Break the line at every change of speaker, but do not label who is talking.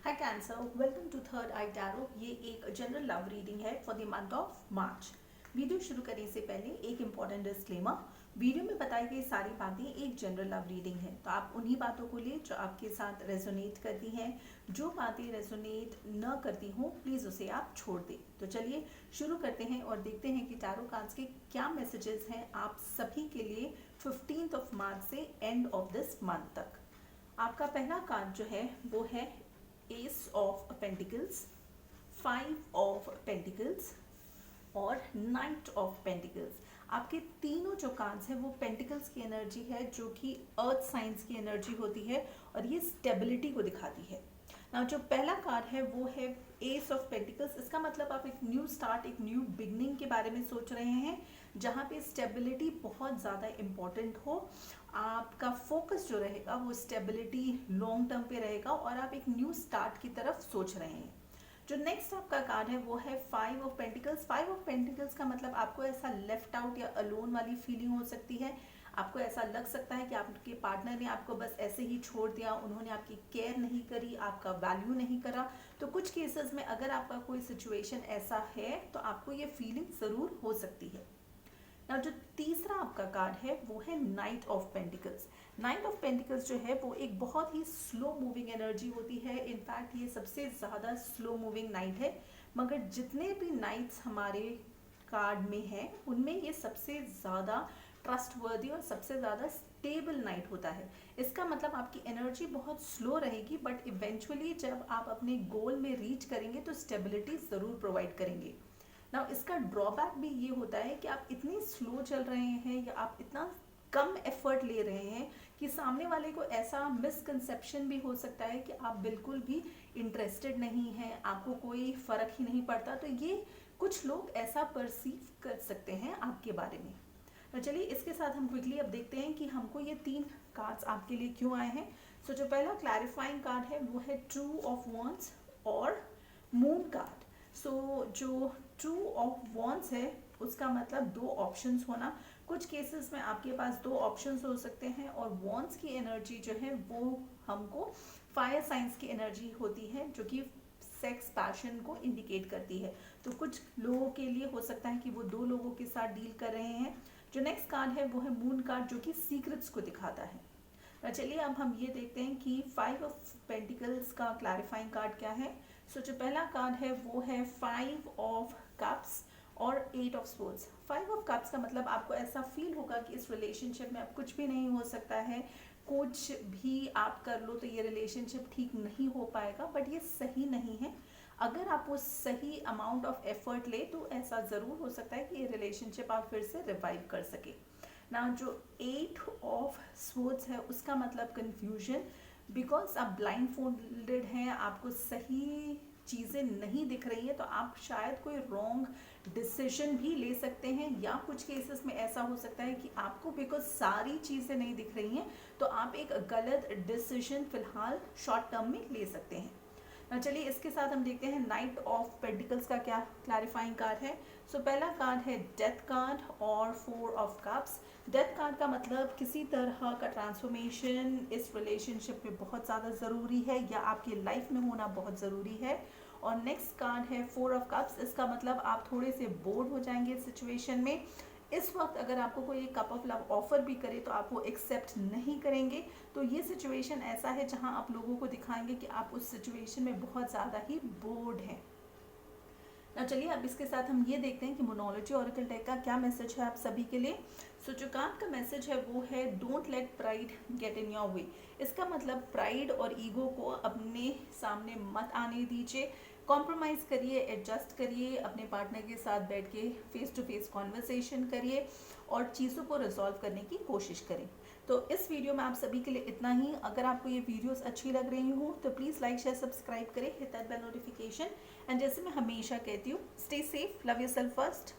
Hi Cancer, welcome to third eye tarot. ये एक general love reading है for the month of March. Video शुरू करने से पहले एक इम्पॉर्टेंट डिस्क्लेमर। वीडियो में बताई गई सारी बातें एक जनरल लव रीडिंग है, तो आप उन्हीं बातों को ले जो आपके साथ रेजोनेट करती हैं। जो बातें रेजोनेट न करती हों प्लीज़ उसे आप छोड़ दें। तो चलिए शुरू करते हैं और देखते हैं कि टैरो कार्ड्स के क्या मैसेजेस हैं आप सभी के लिए 15 ऑफ मार्च से एंड ऑफ दिस मंथ तक। आपका पहला कार्ड जो है वो है S of pentacles, 5 of pentacles और नाइट ऑफ पेंटिकल्स। आपके तीनों जो कार्ड्स हैं वो पेंटिकल्स की एनर्जी है, जो कि अर्थ साइंस की एनर्जी होती है और ये स्टेबिलिटी को दिखाती है ना। जो पहला कार्ड है वो है एस ऑफ पेंटिकल्स। इसका मतलब आप एक न्यू स्टार्ट, एक न्यू बिगनिंग के बारे में सोच रहे हैं, जहाँ पे स्टेबिलिटी बहुत ज़्यादा इम्पॉर्टेंट हो। आपका फोकस जो रहेगा वो स्टेबिलिटी लॉन्ग टर्म पे रहेगा और आप एक न्यू स्टार्ट की तरफ सोच रहे हैं। जो नेक्स्ट आपका कार्ड है वो है 5 ऑफ पेंटिकल्स। 5 ऑफ पेंटिकल्स का मतलब आपको ऐसा लेफ्ट आउट या अलोन वाली फीलिंग हो सकती है। आपको ऐसा लग सकता है कि आपके पार्टनर ने आपको बस ऐसे ही छोड़ दिया, उन्होंने आपकी केयर नहीं करी, आपका वैल्यू नहीं करा। तो कुछ केसेस में अगर आपका कोई सिचुएशन ऐसा है तो आपको ये फीलिंग ज़रूर हो सकती है ना। जो तीसरा आपका कार्ड है वो है night of pentacles. Night of pentacles जो है वो एक बहुत ही स्लो मूविंग एनर्जी होती है। इनफैक्ट ये सबसे ज़्यादा स्लो मूविंग नाइट है, मगर जितने भी नाइट्स हमारे कार्ड में हैं उनमें ये सबसे ज़्यादा ट्रस्टवर्दी और सबसे ज़्यादा स्टेबल नाइट होता है। इसका मतलब आपकी एनर्जी बहुत स्लो रहेगी, बट इवेंचुअली जब आप अपने गोल में रीच करेंगे तो स्टेबिलिटी ज़रूर प्रोवाइड करेंगे ना। इसका ड्रॉबैक भी ये होता है कि आप इतनी स्लो चल रहे हैं या आप इतना कम एफर्ट ले रहे हैं कि सामने वाले को ऐसा मिसकंसेप्शन भी हो सकता है कि आप बिल्कुल भी इंटरेस्टेड नहीं हैं, आपको कोई फ़र्क ही नहीं पड़ता। तो ये कुछ लोग ऐसा परसीव कर सकते हैं आपके बारे में। तो चलिए इसके साथ हम क्विकली अब देखते हैं कि हमको ये 3 कार्ड्स आपके लिए क्यों आए हैं। सो जो पहला क्लैरिफाइंग कार्ड है वो है 2 ऑफ वॉन्ड्स और मून कार्ड। सो जो 2 ऑफ वॉन्ड्स है उसका मतलब 2 ऑप्शंस होना। कुछ केसेस में आपके पास 2 ऑप्शंस हो सकते हैं और वॉन्ड्स की एनर्जी जो है वो हमको फायर साइंस की एनर्जी होती है, जो कि सेक्स पैशन को इंडिकेट करती है। तो कुछ लोगों के लिए हो सकता है कि वो 2 लोगों के साथ डील कर रहे हैं। जो नेक्स्ट कार्ड है वो है मून कार्ड, जो कि सीक्रेट्स को दिखाता है। चलिए अब हम ये देखते हैं कि 5 ऑफ पेंटिकल्स का क्लैरिफाइंग कार्ड क्या है। सो जो पहला कार्ड है वो है 5 ऑफ कप्स और 8 ऑफ स्वॉर्ड्स। 5 ऑफ कप्स का मतलब आपको ऐसा फील होगा कि इस रिलेशनशिप में अब कुछ भी नहीं हो सकता है, कुछ भी आप कर लो तो ये रिलेशनशिप ठीक नहीं हो पाएगा। बट ये सही नहीं है। अगर आप वो सही अमाउंट ऑफ एफर्ट ले तो ऐसा ज़रूर हो सकता है कि ये रिलेशनशिप आप फिर से रिवाइव कर सके ना। जो 8 ऑफ स्वॉर्ड्स है उसका मतलब कन्फ्यूजन, बिकॉज आप ब्लाइंड फोल्डेड हैं, आपको सही चीज़ें नहीं दिख रही हैं, तो आप शायद कोई रॉन्ग डिसीजन भी ले सकते हैं। या कुछ केसेस में ऐसा हो सकता है कि आपको बिकॉज सारी चीज़ें नहीं दिख रही हैं तो आप एक गलत डिसीजन फिलहाल शॉर्ट टर्म में ले सकते हैं ना। चलिए इसके साथ हम देखते हैं नाइट ऑफ पेंटिकल्स का क्या क्लैरिफाइंग कार्ड है। सो पहला कार्ड है डेथ कार्ड और 4 ऑफ कप्स। डेथ कार्ड का मतलब किसी तरह का ट्रांसफॉर्मेशन इस रिलेशनशिप में बहुत ज़्यादा ज़रूरी है या आपकी लाइफ में होना बहुत ज़रूरी है। और नेक्स्ट कार्ड है 4 ऑफ कप्स। इसका मतलब आप थोड़े से बोर्ड हो जाएंगे इस सिचुएशन में। इस वक्त अगर आपको कोई एक कप ऑफ लव ऑफर भी करे तो आप वो एक्सेप्ट नहीं करेंगे। तो ये सिचुएशन ऐसा है जहां आप लोगों को दिखाएंगे कि आप उस सिचुएशन में बहुत ज़्यादा ही बोर्ड हैं ना। चलिए अब इसके साथ हम ये देखते हैं कि मोनोलॉजी ऑरेकल डेक का क्या मैसेज है आप सभी के लिए। सो जो कार्ड का मैसेज है वो है don't let pride get in your way. इसका मतलब प्राइड और ईगो को अपने सामने मत आने दीजिए। कॉम्प्रोमाइज़ करिए, एडजस्ट करिए, अपने पार्टनर के साथ बैठ के फेस टू फेस कॉन्वर्सेशन करिए और चीज़ों को रिजॉल्व करने की कोशिश करें। तो इस वीडियो में आप सभी के लिए इतना ही। अगर आपको ये वीडियोस अच्छी लग रही हो तो प्लीज़ लाइक शेयर सब्सक्राइब करें, hit that bell notification. And जैसे मैं हमेशा कहती हूँ, stay safe, love yourself first.